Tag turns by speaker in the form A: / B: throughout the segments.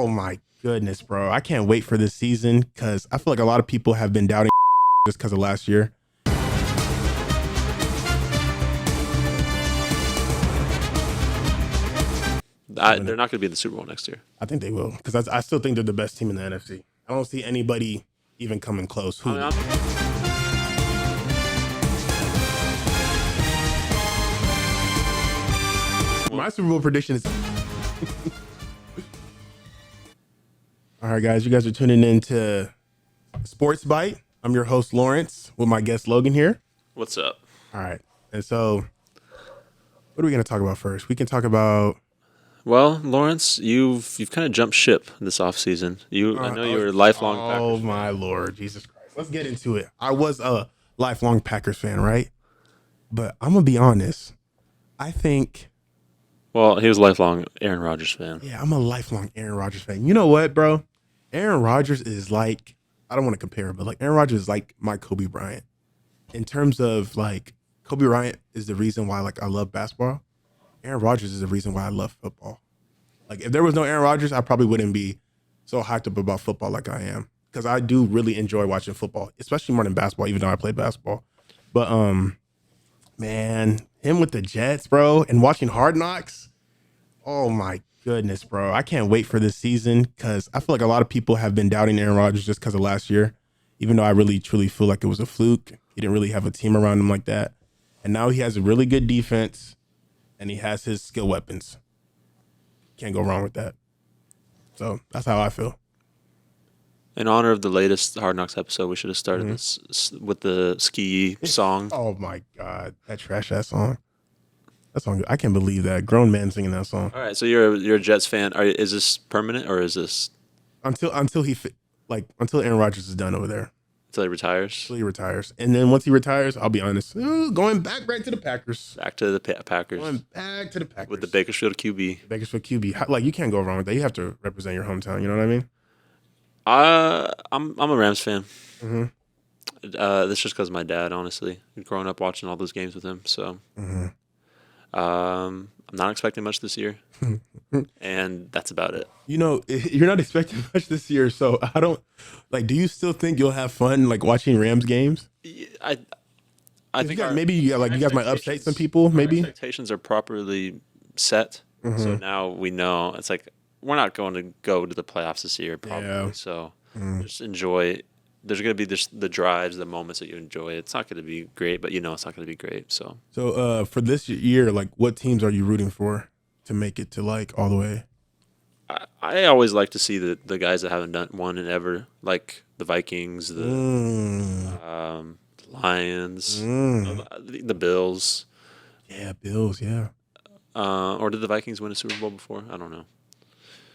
A: Oh my goodness, bro. I can't wait for this season because I feel like a lot of people have been doubting just because of last year.
B: They're not going to be in the Super Bowl next year.
A: I think they will because I still think they're the best team in the NFC. I don't see anybody even coming close. Who? My Super Bowl prediction is... All right, guys. You guys are tuning in to Sports Bite. I'm your host, Lawrence, with my guest, Logan, here.
B: What's up?
A: All right. And so what are we going to talk about first? We can talk about...
B: Well, Lawrence, you've kind of jumped ship this offseason. I know you were a lifelong Packers fan.
A: Oh, my Lord. Jesus Christ. Let's get into it. I was a lifelong Packers fan, right? But I'm going to be honest. I think...
B: Well, he was a lifelong Aaron Rodgers fan.
A: Yeah, I'm a lifelong Aaron Rodgers fan. You know what, bro? Aaron Rodgers is like... I don't want to compare, but like Aaron Rodgers is like my Kobe Bryant. In terms of like... Kobe Bryant is the reason why like I love basketball. Aaron Rodgers is the reason why I love football. Like, if there was no Aaron Rodgers, I probably wouldn't be so hyped up about football like I am. Because I do really enjoy watching football, especially more than basketball, even though I played basketball. But, man, him with the Jets, bro, and watching Hard Knocks, oh, my goodness, bro. I can't wait for this season because I feel like a lot of people have been doubting Aaron Rodgers just because of last year, even though I really, truly feel like it was a fluke. He didn't really have a team around him like that. And now he has a really good defense. And he has his skill weapons. Can't go wrong with that. So that's how I feel.
B: In honor of the latest Hard Knocks episode, we should have started this with the ski song.
A: Oh my God, that trash ass song. That song, I can't believe that grown man singing that song.
B: All right, so you're a Jets fan. Is this permanent or is this
A: until Aaron Rodgers is done over there?
B: Until he retires?
A: Until he retires. And then once he retires, I'll be honest, going back right to the Packers.
B: Back to the Packers.
A: Going back to the Packers.
B: With the Bakersfield QB.
A: Bakersfield QB. Like, you can't go wrong with that. You have to represent your hometown. You know what I mean?
B: I'm a Rams fan. Mm-hmm. That's just because of my dad, honestly. Growing up watching all those games with him. So I'm not expecting much this year. And that's about it.
A: You know, you're not expecting much this year, so I don't do you still think you'll have fun like watching Rams games?
B: I think
A: maybe you guys might upset some people. Maybe
B: expectations are properly set, so now we know it's like we're not going to go to the playoffs this year, probably. Yeah. So just enjoy. There's going to be the drives, the moments that you enjoy. It's not going to be great, but it's not going to be great. So
A: for this year, like, what teams are you rooting for to make it to like all the way?
B: I always like to see the guys that haven't won in ever, like the Vikings, the Lions, the Bills.
A: Yeah, Bills, yeah.
B: Or did the Vikings win a Super Bowl before? I don't know.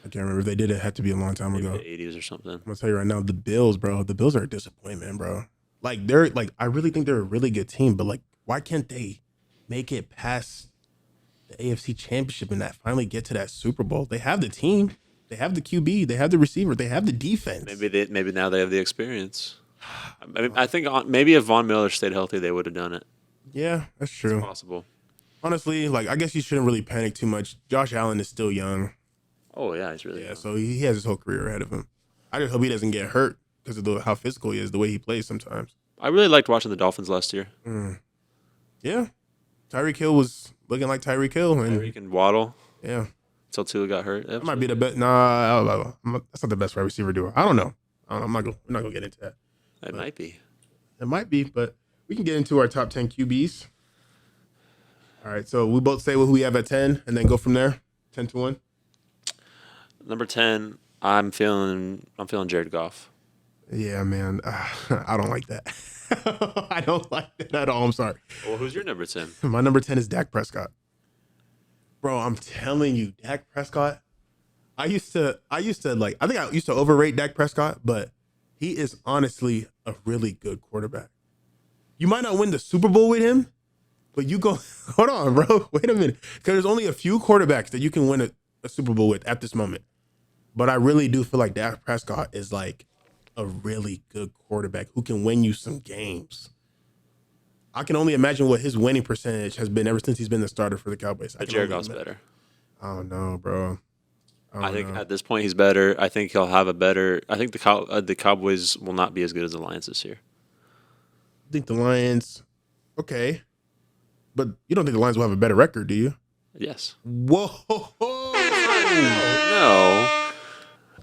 A: I can't remember. If they did, it had to be a long time ago.
B: The 80s or something.
A: I'm going to tell you right now, the Bills, bro. The Bills are a disappointment, bro. Like, I really think they're a really good team, but, like, why can't they make it past the AFC Championship and finally get to that Super Bowl? They have the team. They have the QB. They have the receiver. They have the defense.
B: Maybe now they have the experience. I mean, I think maybe if Von Miller stayed healthy, they would have done it.
A: Yeah, that's true.
B: It's possible.
A: Honestly, like, I guess you shouldn't really panic too much. Josh Allen is still young.
B: Oh, yeah, he's really young.
A: So he has his whole career ahead of him. I just hope he doesn't get hurt because of how physical he is, the way he plays sometimes.
B: I really liked watching the Dolphins last year.
A: Yeah. Tyreek Hill was looking like Tyreek Hill.
B: Tyreek and Waddle.
A: Yeah.
B: Until Tua got hurt.
A: That might be the best. Nah, that's not the best wide receiver duo. I don't know. We're not going to get into that.
B: It might be.
A: It might be, but we can get into our top 10 QBs. All right, so we both say who we have at 10 and then go from there, 10 to 1.
B: Number 10, I'm feeling Jared Goff.
A: Yeah, man. I don't like that. I don't like that at all. I'm sorry.
B: Well, who's your number 10?
A: My number 10 is Dak Prescott. Bro, I'm telling you, Dak Prescott. I think I used to overrate Dak Prescott, but he is honestly a really good quarterback. You might not win the Super Bowl with him, but you go, hold on, bro. Wait a minute. Because there's only a few quarterbacks that you can win a Super Bowl with at this moment. But I really do feel like Dak Prescott is like a really good quarterback who can win you some games. I can only imagine what his winning percentage has been ever since he's been the starter for the Cowboys.
B: But Jared Goff's better.
A: Oh, no, bro.
B: I
A: don't
B: think
A: know.
B: at this point he's better. I think he'll have a better. I think the Cowboys will not be as good as the Lions this year.
A: I think the Lions. Okay, but you don't think the Lions will have a better record, do you?
B: Yes.
A: Whoa.
B: No.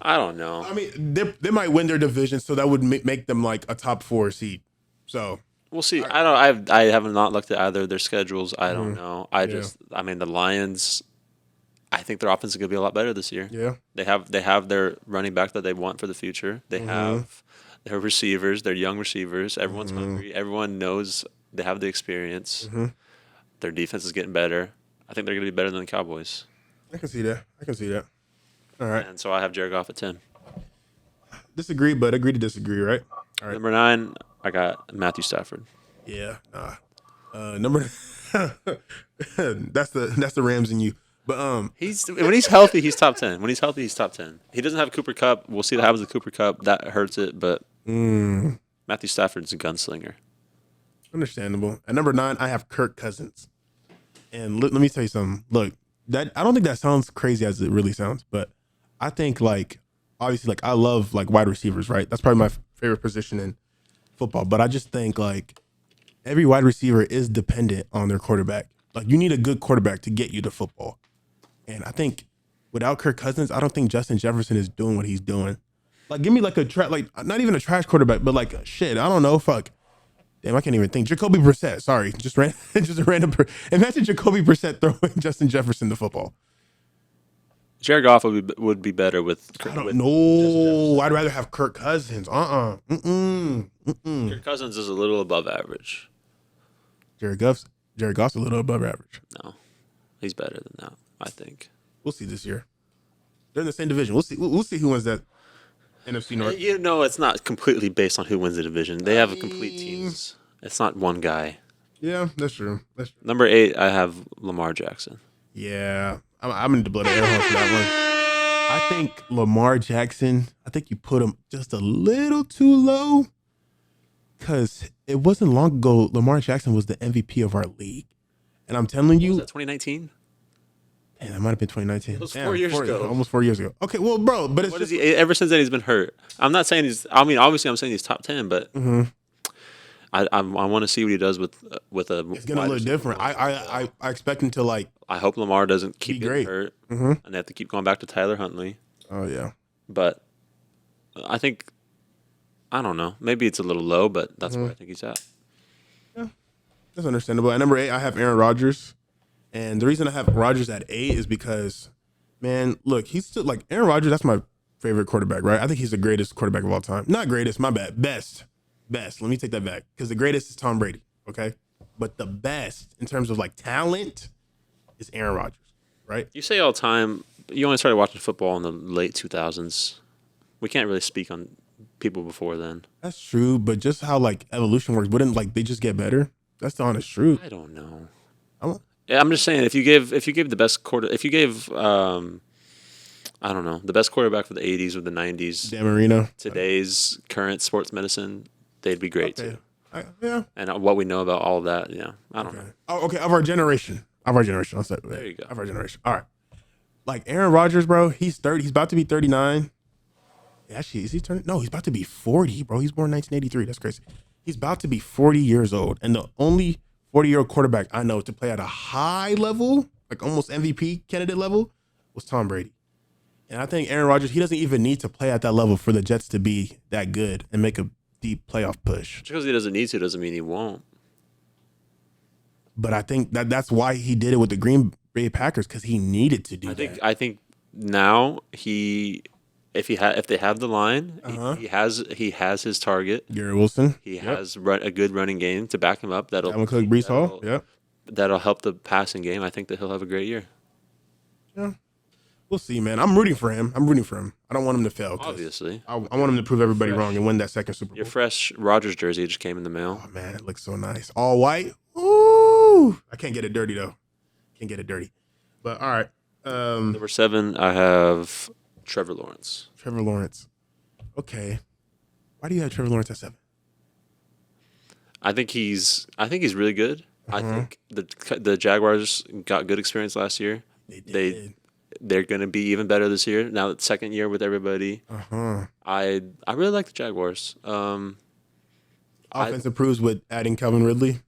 B: I don't know.
A: I mean, they might win their division, so that would make them like a top 4 seed. So
B: We'll see. I don't. I have not looked at either of their schedules. I don't know.
A: Yeah.
B: I mean, the Lions. I think their offense is going to be a lot better this year.
A: yeah,
B: They have their running back that they want for the future. They have their receivers, their young receivers. Everyone's hungry. Everyone knows they have the experience. Their defense is getting better. I think they're going to be better than the Cowboys.
A: I can see that. All right,
B: And so I have Jared Goff at 10.
A: disagree, but agree to disagree, right? All right.
B: Number 9, I got Matthew Stafford.
A: Yeah. Number that's the Rams in you. But
B: When he's healthy, he's top 10. When he's healthy, he's top 10. He doesn't have Cooper Cup. We'll see what happens with Cooper Cup. That hurts it, but Matthew Stafford's a gunslinger.
A: understandable. At number 9, I have Kirk Cousins. And let me tell you something. Look, that I don't think that sounds crazy as it really sounds, but I think like obviously like I love like wide receivers, right? That's probably my favorite position in football. But I just think like every wide receiver is dependent on their quarterback. Like you need a good quarterback to get you to football. And I think without Kirk Cousins, I don't think Justin Jefferson is doing what he's doing. Like give me like like not even a trash quarterback, but like shit, I don't know, fuck. Damn, I can't even think. Jacoby Brissett. Sorry, just a random. Imagine Jacoby Brissett throwing Justin Jefferson the football.
B: Jared Goff would be better with.
A: I don't know. I'd rather have Kirk Cousins.
B: Kirk Cousins is a little above average.
A: Jared Goff's a little above average.
B: No, he's better than that. I think.
A: We'll see this year. They're in the same division. We'll see. We'll see who wins that NFC North.
B: You know, it's not completely based on who wins the division. They have a complete teams. It's not one guy.
A: Yeah, that's true.
B: Number 8, I have Lamar Jackson.
A: Yeah, I'm in the blood of air horse for that one. I think Lamar Jackson. I think you put him just a little too low, because it wasn't long ago Lamar Jackson was the MVP of our league, and I'm telling you,
B: Was that 2019?
A: Man, that might have been 2019.
B: It was 4 years ago.
A: Almost 4 years ago. Okay, well, bro, but it's
B: What
A: just
B: is he? Ever since then, he's been hurt. I'm not saying he's. I mean, obviously, I'm saying he's top 10, but I want to see what he does with a.
A: it's gonna look different. I expect him to like.
B: I hope Lamar doesn't keep getting
A: great.
B: hurt, and they have to keep going back to Tyler Huntley.
A: Oh yeah.
B: But I think I don't know. Maybe it's a little low, but that's where I think he's at.
A: Yeah, that's understandable. At number 8, I have Aaron Rodgers. And the reason I have Rodgers at 8 is because, man, look, he's still like Aaron Rodgers. That's my favorite quarterback, right? I think he's the greatest quarterback of all time. Not greatest, my bad. Best. Let me take that back, because the greatest is Tom Brady, okay? But the best in terms of like talent is Aaron Rodgers, right?
B: You say all the time. You only started watching football in the late 2000s. We can't really speak on people before then.
A: That's true, but just how like evolution works, wouldn't like they just get better? That's the honest truth.
B: I don't know.
A: I'm,
B: I'm just saying if you gave the best I don't know, the best quarterback for the 80s or the 90s,
A: Dan Marino.
B: today's current sports medicine, they'd be great too.
A: Yeah.
B: And what we know about all of that, yeah, I don't know.
A: Oh, okay. Of our generation. I'll say
B: There you go.
A: Of our generation. All right. Like Aaron Rodgers, bro. He's 30. He's about to be 39. Actually, is he turning? No, he's about to be 40, bro. He's born 1983. That's crazy. He's about to be 40 years old, and the only 40-year-old quarterback I know to play at a high level, like almost MVP candidate level, was Tom Brady. And I think Aaron Rodgers, he doesn't even need to play at that level for the Jets to be that good and make a deep playoff push.
B: Just because he doesn't need to doesn't mean he won't.
A: But I think that's why he did it with the Green Bay Packers, because he needed to do that.
B: I think now if they have the line, he has his target.
A: Garrett Wilson.
B: He has a good running game to back him up.
A: Dalvin Cook, Breece Hall. Yeah.
B: That'll help the passing game. I think that he'll have a great year.
A: Yeah. We'll see, man. I'm rooting for him. I don't want him to fail.
B: Obviously.
A: I want him to prove everybody wrong and win that second Super Bowl.
B: Your fresh Rodgers jersey just came in the mail.
A: Oh, man. It looks so nice. All white. Ooh. I can't get it dirty, though. But, all right.
B: Number 7, I have Trevor Lawrence.
A: Okay. Why do you have Trevor Lawrence at 7?
B: I think he's really good. I think the Jaguars got good experience last year.
A: They did.
B: they're going to be even better this year. Now that second year with everybody, I really like the Jaguars.
A: Offense improves with adding Calvin Ridley.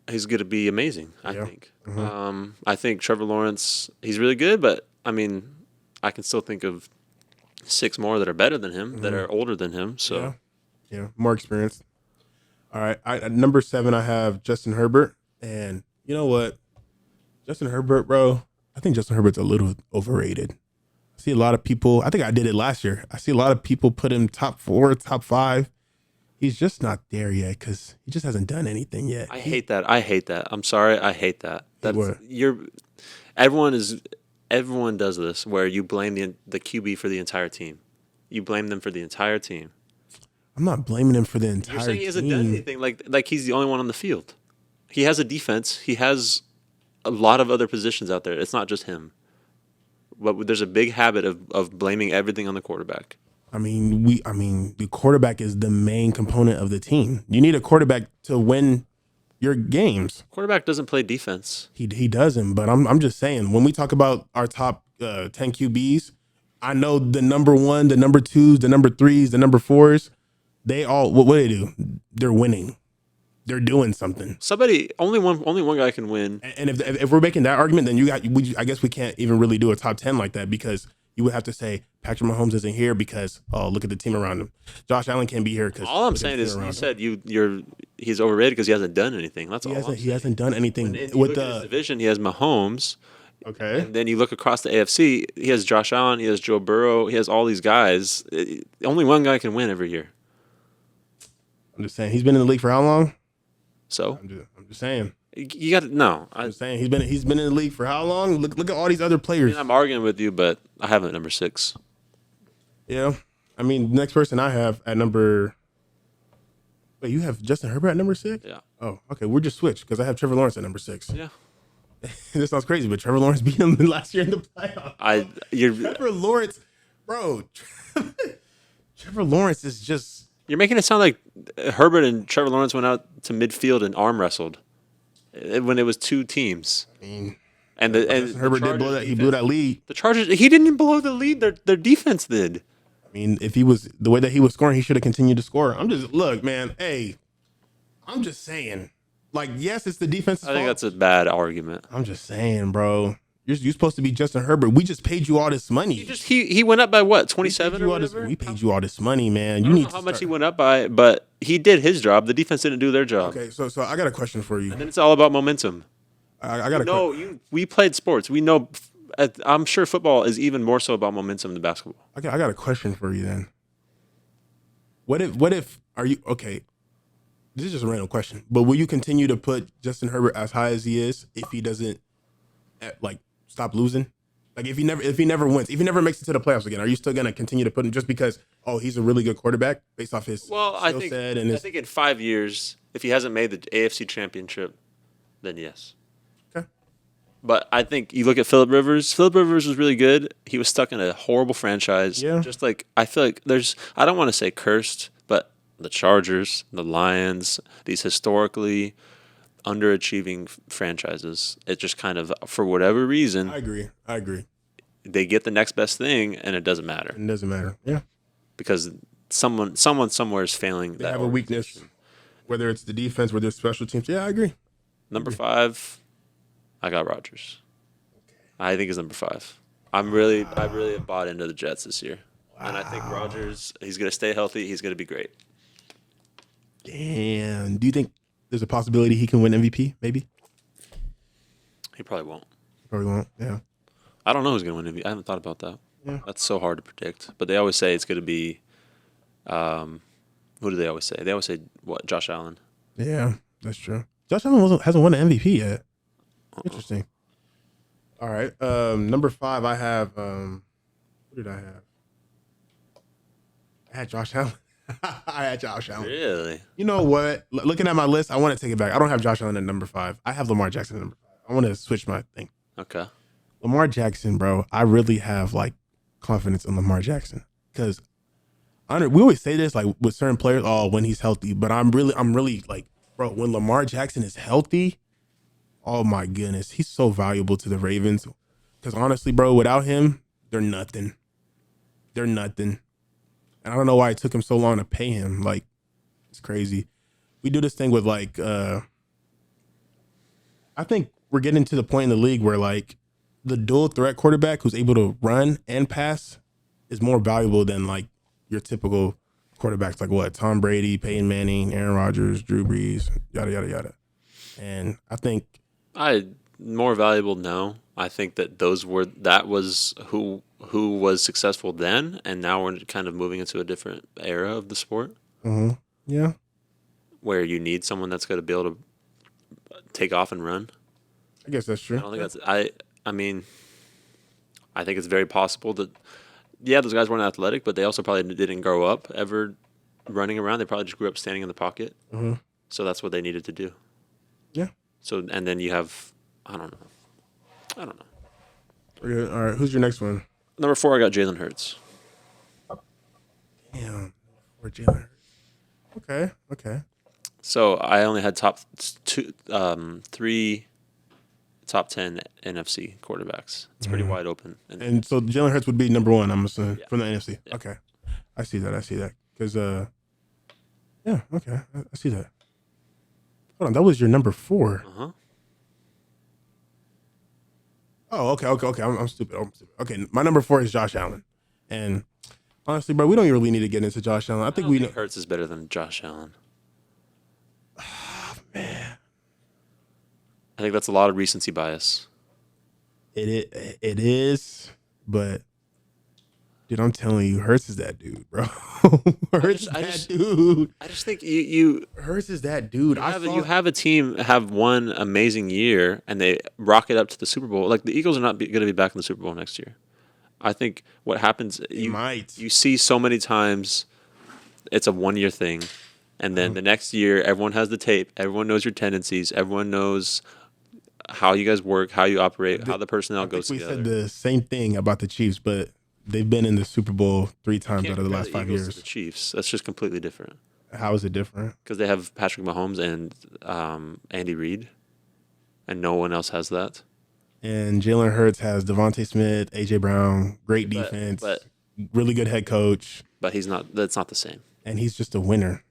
B: He's going to be amazing, I think. I think Trevor Lawrence, he's really good, but I mean, I can still think of 6 more that are better than him, that are older than him. So,
A: yeah, more experienced. All right, at number 7, I have Justin Herbert, and you know what, Justin Herbert, bro, I think Justin Herbert's a little overrated. I see a lot of people. I think I did it last year. I see a lot of people put him top 4, top 5. He's just not there yet because he just hasn't done anything yet.
B: I hate that. I'm sorry. I hate that. Everyone does this where you blame the QB for the entire team. You blame them for the entire team.
A: I'm not blaming him for the entire team.
B: You're saying he hasn't done anything. Like he's the only one on the field. He has a defense. He has a lot of other positions out there. It's not just him. But there's a big habit of blaming everything on the quarterback.
A: I mean, the quarterback is the main component of the team. You need a quarterback to win your games.
B: Quarterback doesn't play defense.
A: He doesn't, but I'm just saying, when we talk about our top 10 QBs, I know the number 1, the number 2s, the number 3s, the number 4s, they all, what do they do? They're winning. They're doing something.
B: Only one guy can win.
A: And if we're making that argument, then I guess we can't even really do a top 10 like that, because you would have to say Patrick Mahomes isn't here because, look at the team around him. Josh Allen can't be here because
B: all I'm saying is you said he's overrated because he hasn't done anything. That's all.
A: He hasn't done anything.
B: With the division, he has Mahomes.
A: Okay.
B: And then you look across the AFC, he has Josh Allen, he has Joe Burrow, he has all these guys. Only one guy can win every year.
A: I'm just saying, he's been in the league for how long?
B: So
A: I'm just saying.
B: You got to no.
A: I'm saying he's been in the league for how long? Look at all these other players.
B: I'm arguing with you, but I have him at number 6.
A: Yeah, I mean, the next person I have at number. Wait, you have Justin Herbert at number 6?
B: Yeah.
A: Oh, okay. We're just switched because I have Trevor Lawrence at number 6.
B: Yeah.
A: This sounds crazy, but Trevor Lawrence beat him last year in the playoffs. Trevor Lawrence, bro. Trevor Lawrence is just.
B: You're making it sound like Herbert and Trevor Lawrence went out to midfield and arm wrestled when it was 2 teams.
A: I mean,
B: and
A: Herbert did blow that. He blew that lead.
B: The Chargers. He didn't blow the lead. Their defense did.
A: I mean, if he was the way that he was scoring, he should have continued to score. Look, man. Hey, I'm just saying. Like, yes, it's the defense's fault.
B: I think that's a bad argument.
A: I'm just saying, bro. You're supposed to be Justin Herbert. We just paid you all this money.
B: He went up by what, 27 or whatever?
A: We paid you all this money, man.
B: You need how much he went up by, but he did his job. The defense didn't do their job.
A: Okay, so I got a question for you.
B: And then it's all about momentum.
A: I got a question.
B: We played sports. We know. I'm sure football is even more so about momentum than basketball.
A: I got a question for you then. What if are you okay? This is just a random question, but will you continue to put Justin Herbert as high as he is if he doesn't stop losing? Like if he never wins, if he never makes it to the playoffs again, are you still gonna continue to put him just because he's a really good quarterback based off his skill set? I
B: think in 5 years, if he hasn't made the AFC Championship, then yes.
A: Okay.
B: But I think you look at Phillip Rivers. Phillip Rivers was really good. He was stuck in a horrible franchise.
A: Yeah.
B: Just like I feel like I don't want to say cursed, but the Chargers, the Lions, these historically underachieving franchises, it just kind of, for whatever reason,
A: I agree.
B: They get the next best thing, and it doesn't matter.
A: It doesn't matter. Yeah.
B: Because someone somewhere is failing.
A: They have a weakness, whether it's the defense, whether it's special teams. Yeah, I agree.
B: Number 5, I got Rodgers. I think he's number 5. I really have bought into the Jets this year. Wow. And I think Rodgers, he's going to stay healthy. He's going to be great.
A: Damn. Do you think there's a possibility he can win MVP, maybe?
B: He probably won't.
A: Probably won't, yeah.
B: I don't know who's going to win MVP. I haven't thought about that. Yeah. That's so hard to predict. But they always say it's going to be, who do they always say? They always say, what, Josh Allen?
A: Yeah, that's true. Josh Allen hasn't won an MVP yet. Interesting. All right. Number 5, I have, who did I have? I had Josh Allen. I had Josh Allen.
B: Really?
A: You know what? Looking at my list, I want to take it back. I don't have Josh Allen at number 5. I have Lamar Jackson at number 5. I want to switch my thing.
B: Okay.
A: Lamar Jackson, bro. I really have confidence in Lamar Jackson because we always say this with certain players. Oh, when he's healthy, but I'm really bro. When Lamar Jackson is healthy, oh my goodness, he's so valuable to the Ravens. Because honestly, bro, without him, they're nothing. They're nothing. And I don't know why it took him so long to pay him. Like, it's crazy. We do this thing with like, I think we're getting to the point in the league where like the dual threat quarterback who's able to run and pass is more valuable than like your typical quarterbacks like what? Tom Brady, Peyton Manning, Aaron Rodgers, Drew Brees, yada, yada, yada. And I think
B: more valuable. No, I think that was who was successful then, and now we're kind of moving into a different era of the sport.
A: Yeah,
B: where you need someone that's going to be able to take off and run.
A: I guess that's true.
B: I don't think that's. I mean, I think it's very possible that. Yeah, those guys weren't athletic, but they also probably didn't grow up ever running around. They probably just grew up standing in the pocket. So that's what they needed to do.
A: Yeah.
B: So and then you have, I don't know.
A: All right, who's your next one?
B: Number 4, I got Jalen Hurts.
A: Damn, or Jalen Hurts. Okay.
B: So I only had three top 10 NFC quarterbacks. It's pretty wide open.
A: And so Jalen Hurts would be number 1, I'm assuming, from the NFC.
B: Yeah.
A: Okay. I see that. Because, yeah, okay. I see that. Hold on, that was your number 4. Oh, okay. I'm stupid. Okay, my number 4 is Josh Allen. And honestly, bro, we don't really need to get into Josh Allen. I think
B: Hurts is better than Josh Allen.
A: Oh, man.
B: I think that's a lot of recency bias.
A: It is, but dude, I'm telling you, Hurts is that dude, bro. Hurts is that dude.
B: I just think you
A: Hurts is that dude.
B: You have a team have one amazing year and they rocket up to the Super Bowl. Like the Eagles are not going to be back in the Super Bowl next year. I think what happens, you see so many times, it's a 1-year thing, and then the next year, everyone has the tape. Everyone knows your tendencies. Everyone knows how you guys work, how you operate, how the personnel goes together.
A: We said the same thing about the Chiefs, but they've been in the Super Bowl 3 times out of the last 5 years.
B: The Chiefs, that's just completely different.
A: How is it different?
B: Because they have Patrick Mahomes and Andy Reid, and no one else has that.
A: And Jalen Hurts has Devontae Smith, AJ Brown, great defense, really good head coach.
B: But he's not. That's not the same.
A: And he's just a winner.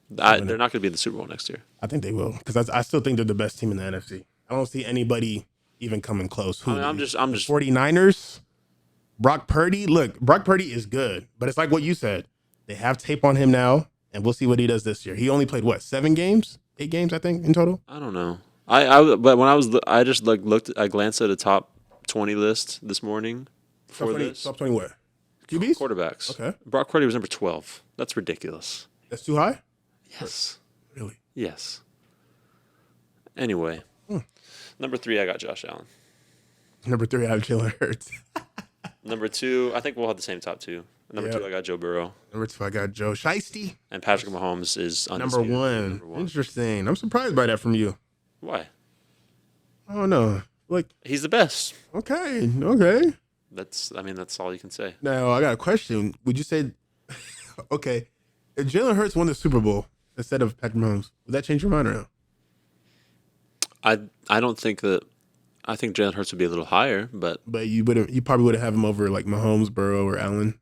B: They're not going to be in the Super Bowl next year.
A: I think they will, because I still think they're the best team in the NFC. I don't see anybody even coming close.
B: I'm just
A: 49ers. Brock Purdy. Look, Brock Purdy is good, but it's like what you said. They have tape on him now, and we'll see what he does this year. He only played 7 games, 8 games, I think, in total.
B: I don't know. But when I just I glanced at a top 20 list this morning.
A: Top 20 what? QBs?
B: Quarterbacks.
A: Okay.
B: Brock Purdy was number 12. That's ridiculous.
A: That's too high?
B: Yes.
A: Really?
B: Yes. Anyway. Number 3, I got Josh Allen.
A: Number 3, I have Jalen Hurts.
B: Number 2, I think we'll have the same top 2. Number 2, I got Joe Burrow.
A: Number 2, I got Joe Shiesty.
B: And Patrick Mahomes is
A: number 1. Interesting. I'm surprised by that from you.
B: Why?
A: I don't know. Like,
B: he's the best.
A: Okay.
B: That's all you can say.
A: Now, I got a question. Would you say, okay, if Jalen Hurts won the Super Bowl instead of Patrick Mahomes, would that change your mind or no?
B: I don't think that. I think Jalen Hurts would be a little higher, but
A: you probably would have him over like Mahomes, Burrow, or Allen,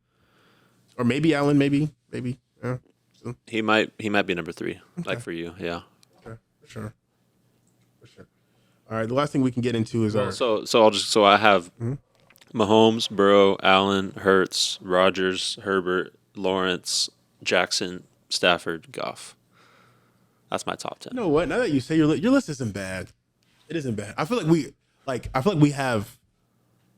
A: or maybe Allen, maybe. Yeah. So.
B: He might be number 3, like for you, yeah.
A: Okay, for sure. All right, the last thing we can get into is
B: So I have Mahomes, Burrow, Allen, Hurts, Rodgers, Herbert, Lawrence, Jackson, Stafford, Goff. That's my top 10.
A: You know what? Now that you say your list isn't bad. It isn't bad. I feel like we have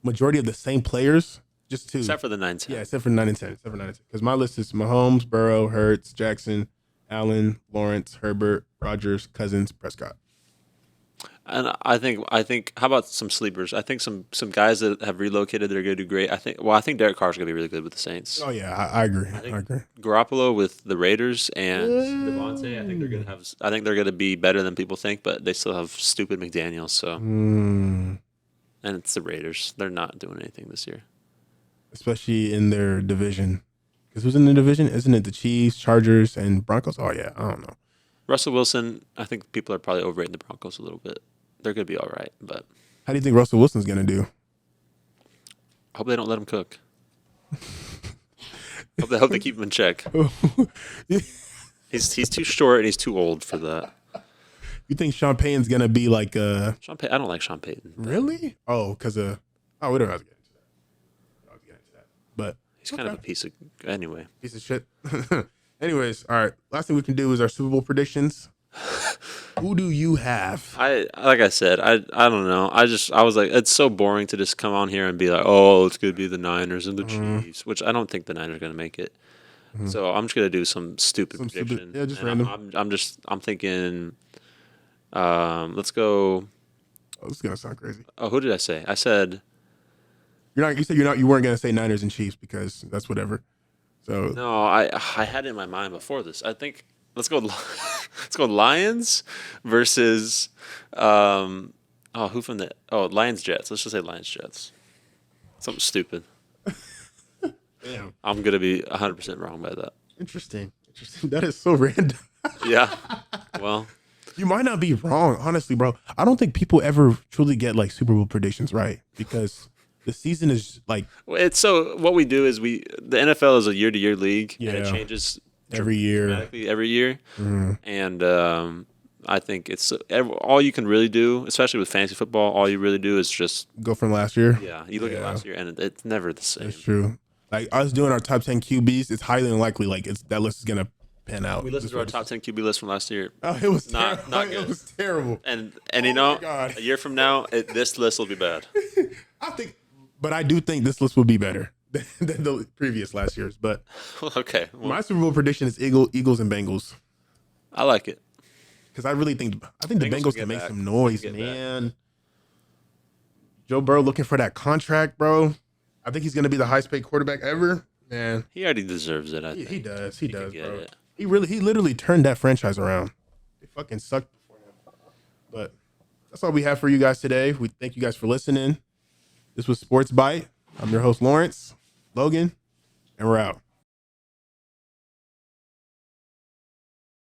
A: majority of the same players,
B: except for the 9-10.
A: Yeah, except for 9 and 10. Because my list is Mahomes, Burrow, Hurts, Jackson, Allen, Lawrence, Herbert, Rodgers, Cousins, Prescott.
B: And I think how about some sleepers? I think some guys that have relocated that are going to do great. I think Derek Carr's going to be really good with the Saints.
A: Oh yeah, I agree. I agree.
B: Garoppolo with the Raiders and Devontae, I think they're going to be better than people think, but they still have stupid McDaniels. So, and it's the Raiders. They're not doing anything this year,
A: especially in their division. Because who's in the division? Isn't it the Chiefs, Chargers, and Broncos? Oh yeah, I don't know.
B: Russell Wilson. I think people are probably overrating the Broncos a little bit. They're going to be all right, but
A: how do you think Russell Wilson's going to do?
B: I hope they don't let him cook. Hope they keep him in check. He's too short and he's too old for that.
A: You think Sean Payton's gonna be like
B: Sean Payton? I don't like Sean Payton.
A: Really? Oh, because we don't have to get into that. But
B: he's kind of a piece of
A: piece of shit. Anyways, all right. Last thing we can do is our Super Bowl predictions. Who do you have?
B: Like I said, I don't know. I was like, it's so boring to just come on here and be like, oh, it's gonna be the Niners and the Chiefs, which I don't think the Niners are gonna make it. So I'm just gonna do some stupid prediction.
A: Yeah, just random.
B: I'm thinking. Let's go.
A: Oh, this is gonna sound crazy.
B: Oh, who did I say? I said
A: you weren't gonna say Niners and Chiefs because that's whatever. So
B: no, I had it in my mind before this. I think let's go Lions versus who from the Lions Jets. Let's just say Lions Jets. Something stupid.
A: Damn.
B: I'm gonna be 100% wrong by that.
A: Interesting. That is so random.
B: Yeah. Well,
A: you might not be wrong, honestly, bro. I don't think people ever truly get like Super Bowl predictions right because the season is like.
B: It's so what we do is the NFL is a year-to-year league and it changes
A: every year.
B: Every year, and I think it's all you can really do, especially with fantasy football. All you really do is just
A: go from last year.
B: Yeah, you look at last year, and it's never the same.
A: That's true. Like us doing our top 10 QBs, it's highly unlikely. Like that list is gonna pan out.
B: We listened to our top 10 QB list from last year.
A: Oh, it was
B: not good.
A: It was terrible.
B: And you know, a year from now, this list will be bad.
A: But I do think this list will be better than the previous last year's. But
B: okay,
A: my Super Bowl prediction is Eagles and Bengals.
B: I like it
A: because I think the Bengals can make some noise, man. Back. Joe Burrow looking for that contract, bro. I think he's going to be the highest paid quarterback ever. Man,
B: he already deserves it. I think
A: he does. He does, bro. He literally turned that franchise around. They fucking sucked before him. But that's all we have for you guys today. We thank you guys for listening. This was Sports Bite. I'm your host, Lawrence, Logan, and we're out.